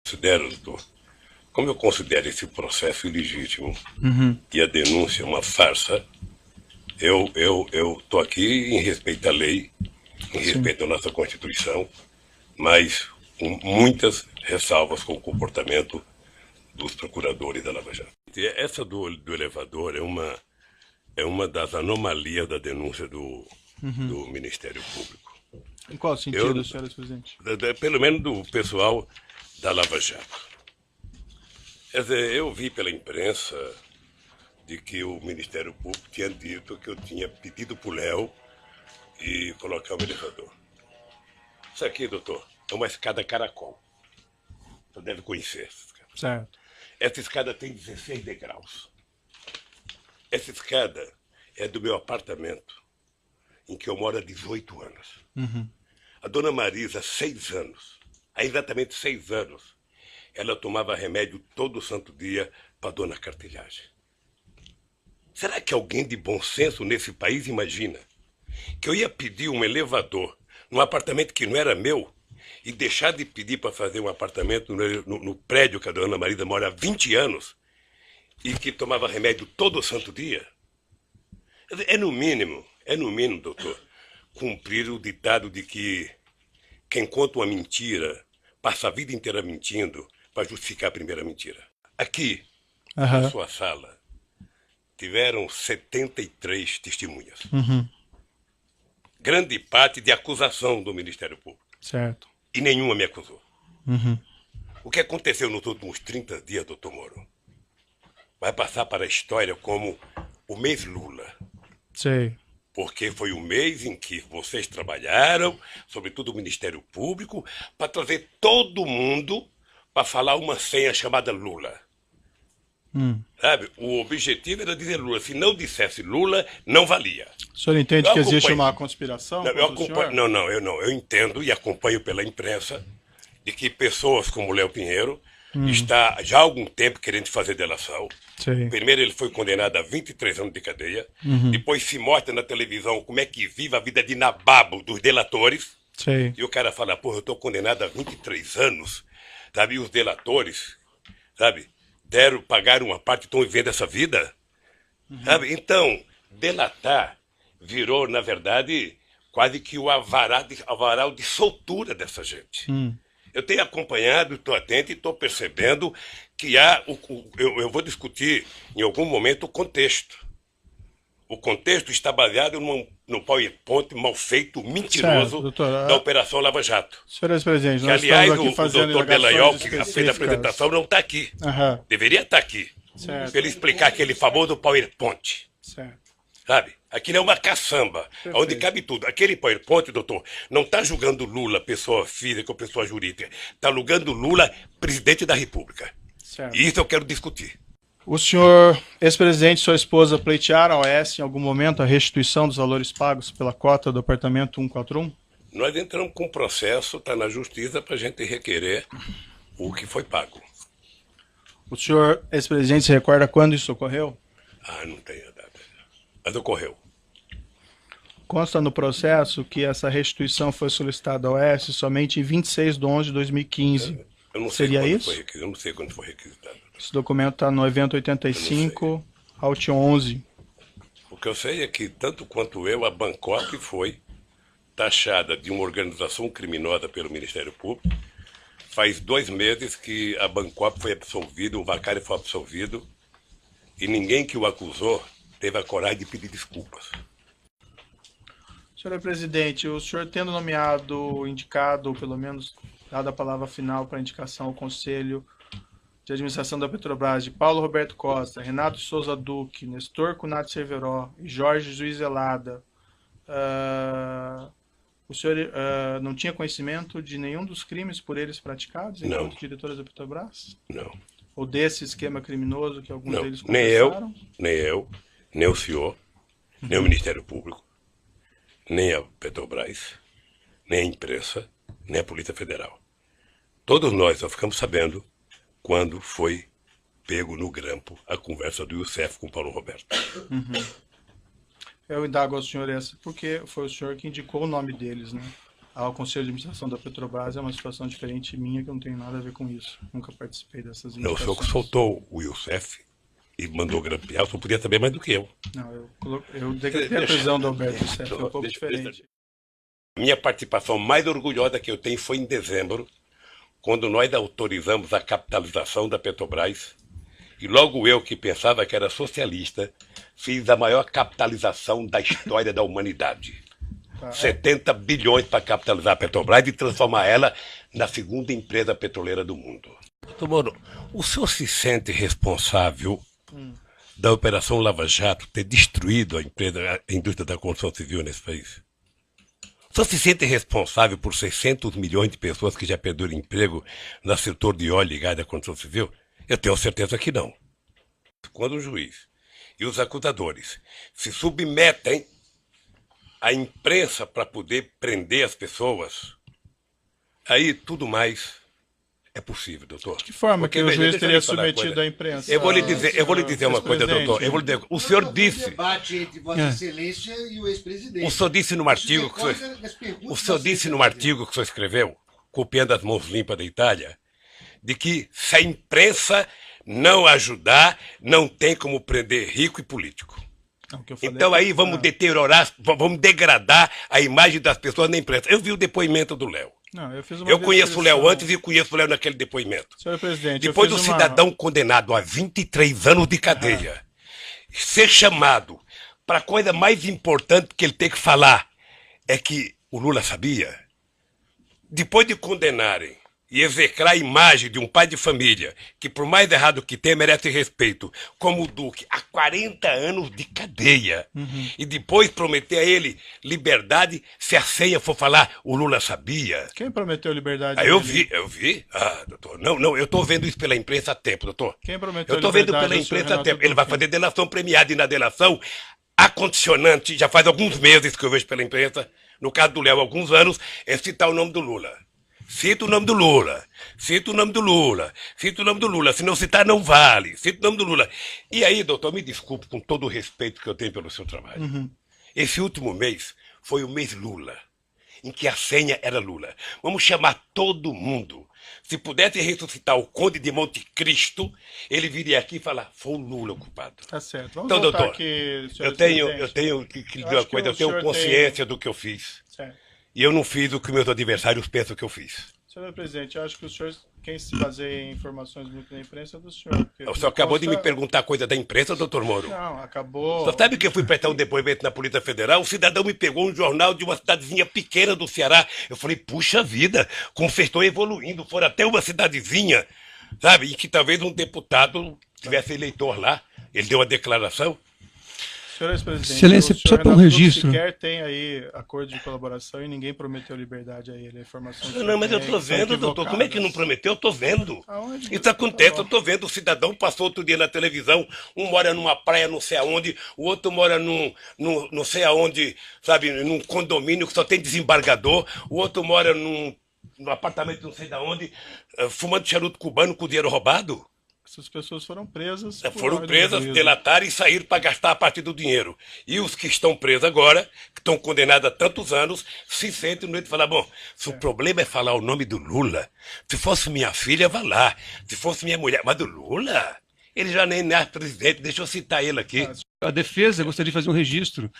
Considero, doutor, como eu considero esse processo ilegítimo e a denúncia uma farsa, eu tô aqui em respeito à lei, em Sim. respeito à nossa Constituição, mas com muitas ressalvas com o comportamento dos procuradores da Lava Jato. Essa do elevador é uma das anomalias da denúncia do Ministério Público. Em qual Eu, sentido, senhor presidente? pelo menos do pessoal da Lava Jato. Quer dizer, eu vi pela imprensa de que o Ministério Público tinha dito que eu tinha pedido para o Léo e colocar um elevador. Isso aqui, doutor, é uma escada caracol. Você deve conhecer essa escada. Certo. Essa escada tem 16 degraus. Essa escada é do meu apartamento, em que eu moro há 18 anos. A dona Marisa, 6 anos, há exatamente 6 anos, ela tomava remédio todo santo dia para dona Cartilhagem. Será que alguém de bom senso nesse país imagina que eu ia pedir um elevador num apartamento que não era meu e deixar de pedir para fazer um apartamento no prédio que a dona Marisa mora há 20 anos e que tomava remédio todo santo dia? É no mínimo, doutor, cumprir o ditado de que quem conta uma mentira passa a vida inteira mentindo para justificar a primeira mentira. Aqui, na sua sala, tiveram 73 testemunhas. Grande parte de acusação do Ministério Público. Certo. E nenhuma me acusou. O que aconteceu nos últimos 30 dias, doutor Moro, vai passar para a história como o mês Lula. Sei. Porque foi o mês em que vocês trabalharam, sobretudo o Ministério Público, para trazer todo mundo para falar uma senha chamada Lula. Sabe? O objetivo era dizer Lula. Se não dissesse Lula, não valia. O senhor entende que existe uma conspiração Não, contra o senhor? Eu entendo e acompanho pela imprensa de que pessoas como Léo Pinheiro está já há algum tempo querendo fazer delação. Sei. Primeiro ele foi condenado a 23 anos de cadeia, depois se mostra na televisão como é que vive a vida de nababo dos delatores. Sei. E o cara fala, porra, eu estou condenado a 23 anos, sabe? E os delatores, sabe, pagaram uma parte e estão vivendo essa vida, sabe? Então, delatar virou, na verdade, quase que o avaral de soltura dessa gente. Eu tenho acompanhado, estou atento e estou percebendo que há, eu vou discutir em algum momento o contexto. O contexto está baseado no PowerPoint mal feito, mentiroso, certo, doutor, da Operação Lava Jato. Senhores presidentes, Que, nós aliás, estamos aqui fazendo o doutor Delayol, que indagações fez a específicas. apresentação, não está aqui. Deveria estar aqui. Certo. Para ele explicar aquele famoso PowerPoint. Certo. Sabe? Aquilo é uma caçamba, Perfeito. onde cabe tudo. Aquele PowerPoint, doutor, não está julgando Lula, pessoa física ou pessoa jurídica. Está julgando Lula, presidente da República. Certo. E isso eu quero discutir. O senhor, ex-presidente e sua esposa pleitearam ao OAS em algum momento a restituição dos valores pagos pela cota do apartamento 141? Nós entramos com um processo, está na justiça, para a gente requerer o que foi pago. O senhor, ex-presidente, se recorda quando isso ocorreu? Ah, não tenho a data. Mas ocorreu. Consta no processo que essa restituição foi solicitada ao OAS somente em 26 de 11 de 2015. Eu não sei Seria quando isso? foi requisitado. Eu não sei quando foi requisitado. Esse documento está no evento 85, Alt 11. O que eu sei é que, tanto quanto eu, a Bangkok foi taxada de uma organização criminosa pelo Ministério Público. Faz 2 meses que a Bangkok foi absolvida, o Vacari foi absolvido, e ninguém que o acusou teve a coragem de pedir desculpas. Senhor presidente, o senhor tendo nomeado, indicado, ou pelo menos dado a palavra final para indicação ao Conselho de Administração da Petrobras de Paulo Roberto Costa, Renato Souza Duque, Nestor Cunati Cerveró e Jorge Zuizelada, o senhor não tinha conhecimento de nenhum dos crimes por eles praticados enquanto diretores da Petrobras? Não. Ou desse esquema criminoso que alguns deles confessaram? Nem eu, nem o senhor, nem o Ministério Público, nem a Petrobras, nem a imprensa, nem a Polícia Federal. Todos nós só ficamos sabendo quando foi pego no grampo a conversa do Youssef com o Paulo Roberto. Eu indago ao senhor essa porque foi o senhor que indicou o nome deles, né? ao Conselho de Administração da Petrobras é uma situação diferente minha, que eu não tenho nada a ver com isso. Nunca participei dessas Não, o indicações. senhor que soltou o Youssef e mandou grampear, o senhor podia saber mais do que eu. Não, eu decretei a prisão do Alberto Youssef, foi um pouco diferente. Minha participação mais orgulhosa que eu tenho foi em dezembro, quando nós autorizamos a capitalização da Petrobras, e logo eu, que pensava que era socialista, fiz a maior capitalização da história da humanidade. 70 bilhões para capitalizar a Petrobras e transformar ela na segunda empresa petroleira do mundo. Doutor Moro, o senhor se sente responsável da Operação Lava Jato ter destruído a indústria da construção civil nesse país? O senhor se sente responsável por 600 milhões de pessoas que já perderam emprego no setor de óleo e gás da construção civil? Eu tenho certeza que não. Quando o juiz e os acusadores se submetem à imprensa para poder prender as pessoas, aí tudo mais é possível, doutor. De que forma que o juiz teria submetido à imprensa? Eu vou lhe dizer uma coisa, doutor. O senhor disse... debate entre Vossa Excelência e o ex-presidente. O senhor disse no artigo que o senhor escreveu, copiando as mãos limpas da Itália, de que se a imprensa não ajudar, não tem como prender rico e político. Então aí vamos deteriorar, vamos degradar a imagem das pessoas na imprensa. Eu vi o depoimento do Léo. Eu conheço o Léo antes e conheço o Léo naquele depoimento. Senhor presidente, depois do cidadão condenado a 23 anos de cadeia ser chamado para a coisa mais importante que ele tem que falar é que o Lula sabia. Depois de condenarem e execrar a imagem de um pai de família que, por mais errado que tenha, merece respeito, como o Duque, há 40 anos de cadeia, e depois prometer a ele liberdade se a senha for falar o Lula sabia. Quem prometeu liberdade? Eu vi. Doutor, não, eu estou vendo isso pela imprensa há tempo, doutor. Quem prometeu liberdade? Eu estou vendo pela imprensa há tempo. Ele vai fazer delação premiada, e na delação, a condicionante, já faz alguns meses que eu vejo pela imprensa, no caso do Léo, alguns anos, é citar o nome do Lula. Cita o nome do Lula, cita o nome do Lula, cita o nome do Lula, se não citar não vale, cita o nome do Lula. E aí, doutor, me desculpe com todo o respeito que eu tenho pelo seu trabalho. Esse último mês foi o mês Lula, em que a senha era Lula. Vamos chamar todo mundo. Se pudesse ressuscitar o Conde de Monte Cristo, ele viria aqui e falar, foi o Lula o culpado. Tá certo. Vamos então, doutor, aqui, eu tenho que dizer uma coisa, eu tenho consciência do que eu fiz. Certo. E eu não fiz o que meus adversários pensam que eu fiz. Senhor presidente, eu acho que o senhor, quem se baseia em informações muito da imprensa é do senhor. O senhor acabou de me perguntar coisa da imprensa, doutor Moro? Não, acabou. O senhor sabe que eu fui prestar um depoimento na Polícia Federal? O cidadão me pegou um jornal de uma cidadezinha pequena do Ceará. Eu falei, puxa vida, como vocês estão evoluindo. Foram até uma cidadezinha, sabe? E que talvez um deputado tivesse eleitor lá. Ele deu uma declaração. Senhor ex-presidente, Excelência, só para um registro. Sequer tem aí acordo de colaboração e ninguém prometeu liberdade a ele. Não, mas eu estou vendo, doutor. Como é que não prometeu? Eu estou vendo. Aonde? Isso acontece, eu estou vendo. O cidadão passou outro dia na televisão. Um mora numa praia não sei aonde, o outro mora num não sei aonde, sabe, num condomínio que só tem desembargador, o outro mora num apartamento não sei de onde, fumando charuto cubano com dinheiro roubado. Essas pessoas foram presas. Foram presas, delataram e saíram para gastar a parte do dinheiro. E os que estão presos agora, que estão condenados a tantos anos, se sentem no meio de falar, bom, se o problema é falar o nome do Lula, se fosse minha filha, vá lá. Se fosse minha mulher, mas do Lula? Ele já nem é presidente, deixa eu citar ele aqui. A defesa gostaria de fazer um registro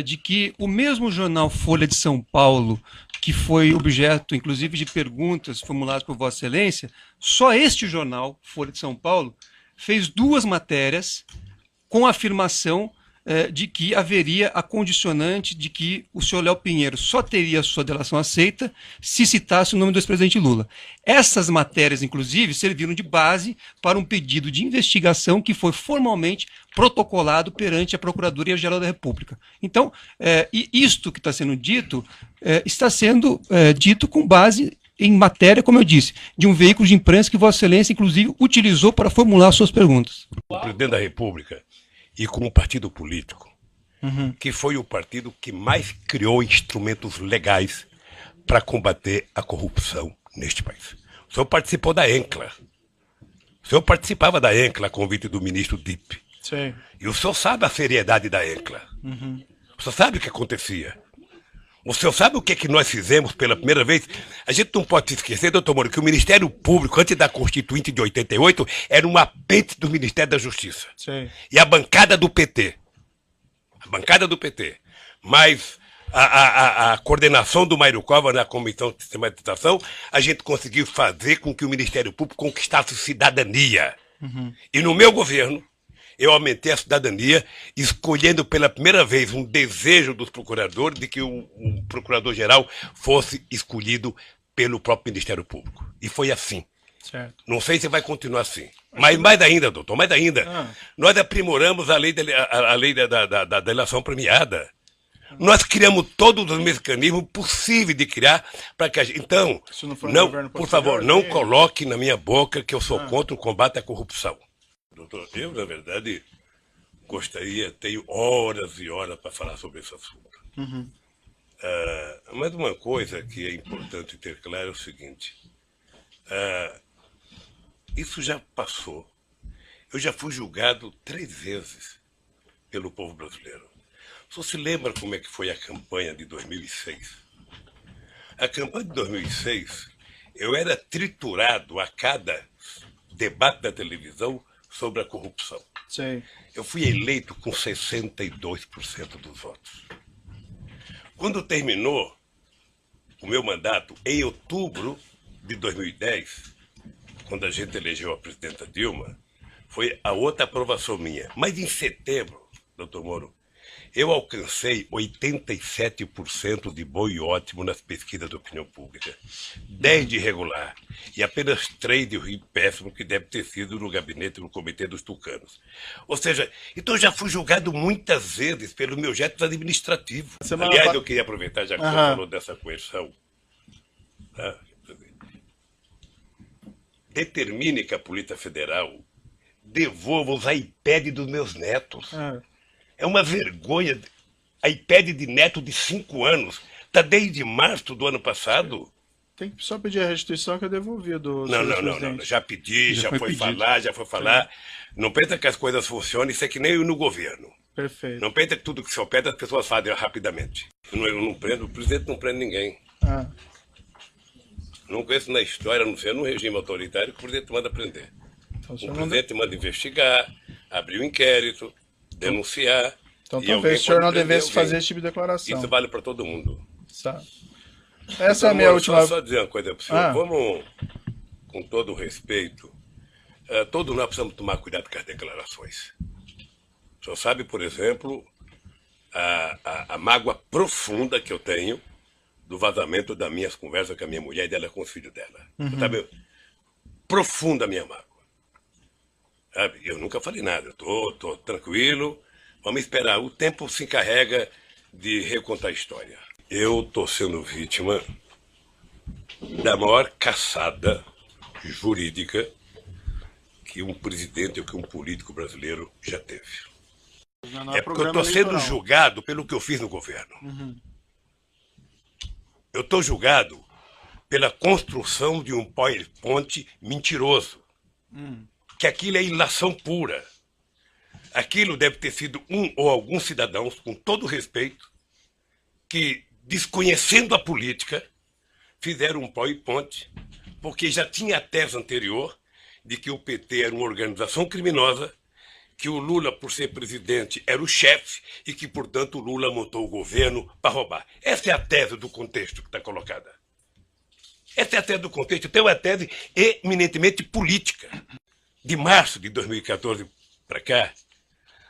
de que o mesmo jornal Folha de São Paulo, que foi objeto, inclusive, de perguntas formuladas por Vossa Excelência, só este jornal, Folha de São Paulo, fez 2 matérias com a afirmação de que haveria a condicionante de que o senhor Léo Pinheiro só teria sua delação aceita se citasse o nome do ex-presidente Lula. Essas matérias, inclusive, serviram de base para um pedido de investigação que foi formalmente protocolado perante a Procuradoria-Geral da República. Então, isto que está sendo dito, está sendo dito com base em matéria, como eu disse, de um veículo de imprensa que Vossa Excelência, inclusive, utilizou para formular suas perguntas. O presidente da República e com um partido político, que foi o partido que mais criou instrumentos legais para combater a corrupção neste país. O senhor participou da ENCLA. O senhor participava da ENCLA a convite do ministro Dipp. Sim. E o senhor sabe a seriedade da ENCLA. O senhor sabe o que acontecia. O senhor sabe o que, que nós fizemos pela primeira vez? A gente não pode se esquecer, doutor Moro, que o Ministério Público, antes da Constituinte de 88, era um apêndice do Ministério da Justiça. Sim. E a bancada do PT. A bancada do PT. Mas a coordenação do Mário Covas na Comissão de Sistematização, a gente conseguiu fazer com que o Ministério Público conquistasse cidadania. E no meu governo, eu aumentei a cidadania, escolhendo pela primeira vez um desejo dos procuradores de que o procurador-geral fosse escolhido pelo próprio Ministério Público. E foi assim. Certo. Não sei se vai continuar assim. Mas mais ainda, doutor, mais ainda. Nós aprimoramos a lei da delação premiada. Nós criamos todos os mecanismos possíveis de criar para que a gente... Então, não, por favor, não coloque na minha boca que eu sou contra o combate à corrupção. Doutor, eu, na verdade, tenho horas e horas para falar sobre esse assunto. Mas uma coisa que é importante ter claro é o seguinte. Isso já passou. Eu já fui julgado 3 vezes pelo povo brasileiro. O senhor se lembra como é que foi a campanha de 2006? A campanha de 2006, eu era triturado a cada debate da televisão sobre a corrupção. Sim. Eu fui eleito com 62% dos votos. Quando terminou o meu mandato, em outubro de 2010, quando a gente elegeu a presidenta Dilma, foi a outra aprovação minha. Mas em setembro, doutor Moro, eu alcancei 87% de bom e ótimo nas pesquisas de opinião pública, 10 de regular e apenas 3 de ruim péssimo, que deve ter sido no gabinete, no comitê dos tucanos. Ou seja, então eu já fui julgado muitas vezes pelos meus gestos administrativos. Aliás, eu queria aproveitar, já que você falou dessa coerção, determine que a Polícia Federal devolva os iPads dos meus netos. É uma vergonha. A iPad de neto de 5 anos está desde março do ano passado. Tem que só pedir a restituição que é devolvido. Não. Já pedi, já foi falar. Não pensa que as coisas funcionam, isso é que nem no governo. Perfeito. Não pensa que tudo que se opera as pessoas fazem rapidamente. Eu não prendo, o presidente não prende ninguém. Não conheço na história, a não ser no regime autoritário, que o presidente manda prender. Então, o presidente manda investigar, abrir um inquérito, denunciar. Então talvez o senhor não devesse fazer esse tipo de declaração. Isso vale para todo mundo. Sabe. Essa é a minha última... Só dizer uma coisa para o senhor. Vamos, com todo o respeito, todos nós precisamos tomar cuidado com as declarações. O senhor sabe, por exemplo, a mágoa profunda que eu tenho do vazamento das minhas conversas com a minha mulher e dela com os filhos dela. Sabe? Profunda a minha mágoa. Sabe? Eu nunca falei nada, eu tô tranquilo, vamos esperar, o tempo se encarrega de recontar a história. Eu estou sendo vítima da maior caçada jurídica que um presidente ou que um político brasileiro já teve. É porque eu estou sendo julgado pelo que eu fiz no governo. Eu estou julgado pela construção de um PowerPoint mentiroso. Que aquilo é ilação pura. Aquilo deve ter sido um ou alguns cidadãos, com todo respeito, que, desconhecendo a política, fizeram um PowerPoint, porque já tinha a tese anterior de que o PT era uma organização criminosa, que o Lula, por ser presidente, era o chefe e que, portanto, o Lula montou o governo para roubar. Essa é a tese do contexto que está colocada. Essa é a tese do contexto. Então, é uma tese eminentemente política. De março de 2014 para cá,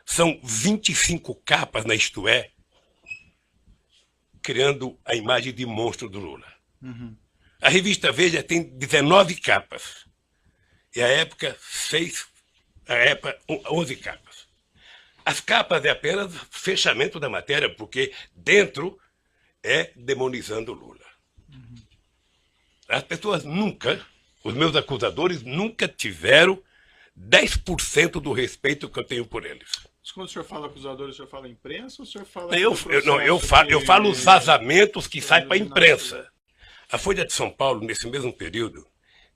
são 25 capas na Isto É, criando a imagem de monstro do Lula. A revista Veja tem 19 capas. E a época, 11 capas. As capas é apenas fechamento da matéria, porque dentro é demonizando o Lula. As pessoas nunca, os meus acusadores nunca tiveram 10% do respeito que eu tenho por eles. Mas quando o senhor fala acusadores, o senhor fala imprensa ou o senhor fala... Eu falo os vazamentos que saem para a imprensa. A Folha de São Paulo, nesse mesmo período,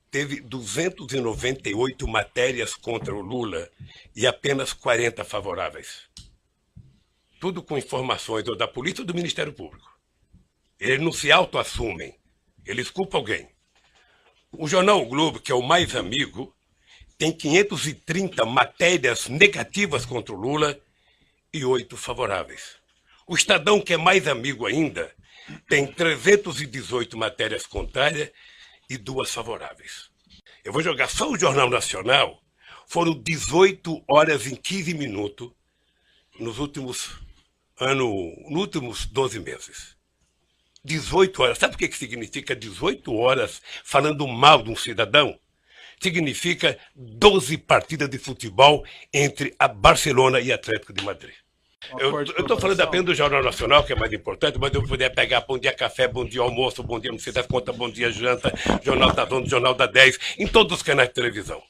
teve 298 matérias contra o Lula e apenas 40 favoráveis. Tudo com informações ou da polícia ou do Ministério Público. Eles não se autoassumem. Eles culpam alguém. O jornal O Globo, que é o mais amigo, tem 530 matérias negativas contra o Lula e 8 favoráveis. O Estadão, que é mais amigo ainda, tem 318 matérias contrárias e 2 favoráveis. Eu vou jogar só o Jornal Nacional. Foram 18 horas e 15 minutos nos últimos 12 meses. 18 horas. Sabe o que significa 18 horas falando mal de um cidadão? Significa 12 partidas de futebol entre a Barcelona e Atlético de Madrid. Eu estou falando apenas do Jornal Nacional, que é mais importante, mas eu poderia pegar Bom Dia Café, Bom Dia Almoço, Bom Dia Não Sei das Contas, Bom Dia Janta, Jornal da Zona, Jornal da 10, em todos os canais de televisão.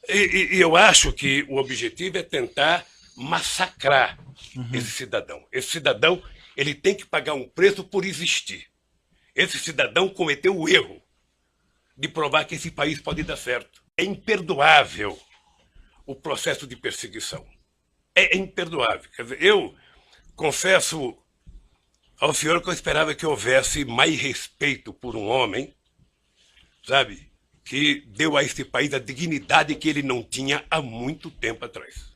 E eu acho que o objetivo é tentar massacrar esse cidadão. Esse cidadão, ele tem que pagar um preço por existir. Esse cidadão cometeu o erro de provar que esse país pode dar certo. É imperdoável o processo de perseguição. É imperdoável. Quer dizer, eu confesso ao senhor que eu esperava que houvesse mais respeito por um homem, sabe, que deu a esse país a dignidade que ele não tinha há muito tempo atrás.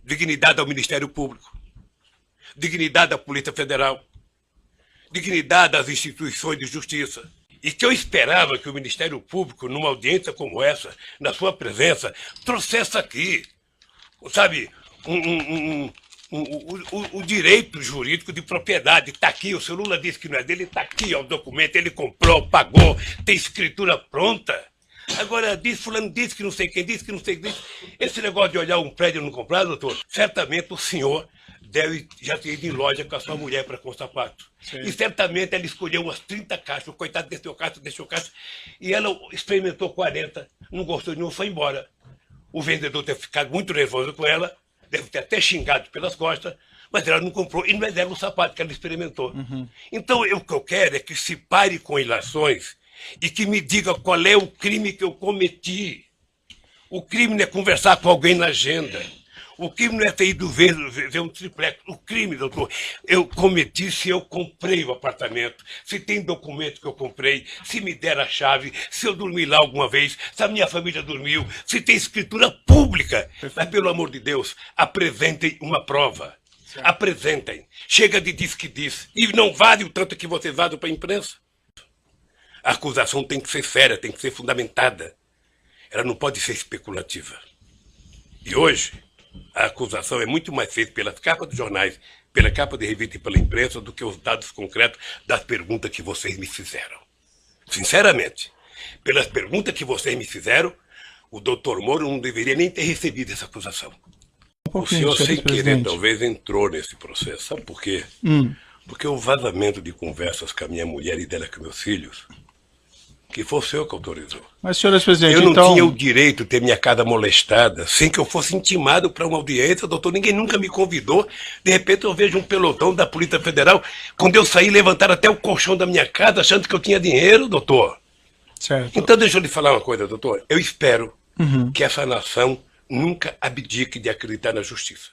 Dignidade ao Ministério Público, dignidade à Polícia Federal, dignidade às instituições de justiça. E que eu esperava que o Ministério Público, numa audiência como essa, na sua presença, trouxesse aqui, sabe, o direito jurídico de propriedade. Está aqui, o seu Lula disse que não é dele, está aqui, ó, o documento, ele comprou, pagou, tem escritura pronta. Agora, fulano disse que não sei quem disse, que não sei quem disse. Esse negócio de olhar um prédio e não comprar, doutor, certamente o senhor deve já ter ido em loja com a sua mulher para com sapato. Sim. E certamente ela escolheu umas 30 caixas, o coitado deixou caixa, e ela experimentou 40, não gostou de nenhum, foi embora. O vendedor deve ter ficado muito nervoso com ela, deve ter até xingado pelas costas, mas ela não comprou, e não é dela o sapato que ela experimentou. Então, o que eu quero é que se pare com ilações e que me diga qual é o crime que eu cometi. O crime não é conversar com alguém na agenda. O crime não é ter ido ver um triplex. O crime, doutor, eu cometi se eu comprei o apartamento, se tem documento que eu comprei, se me deram a chave, se eu dormi lá alguma vez, se a minha família dormiu, se tem escritura pública. Mas, pelo amor de Deus, apresentem uma prova. Certo. Apresentem. Chega de diz que diz. E não vale o tanto que vocês vazam para a imprensa. A acusação tem que ser séria, tem que ser fundamentada. Ela não pode ser especulativa. E hoje, a acusação é muito mais feita pelas capas dos jornais, pela capa de revista e pela imprensa do que os dados concretos das perguntas que vocês me fizeram. Sinceramente, pelas perguntas que vocês me fizeram, o doutor Moro não deveria nem ter recebido essa acusação. O senhor, sem querer, talvez entrou nesse processo. Sabe por quê? Porque o vazamento de conversas com a minha mulher e dela com meus filhos, que foi o senhor que autorizou. Mas, senhor ex-presidente, eu não então... tinha o direito de ter minha casa molestada sem que eu fosse intimado para uma audiência, doutor. Ninguém nunca me convidou. De repente eu vejo um pelotão da Polícia Federal. Quando eu saí, levantaram até o colchão da minha casa, achando que eu tinha dinheiro, doutor. Certo. Então deixa eu lhe falar uma coisa, doutor. Eu espero que essa nação nunca abdique de acreditar na justiça.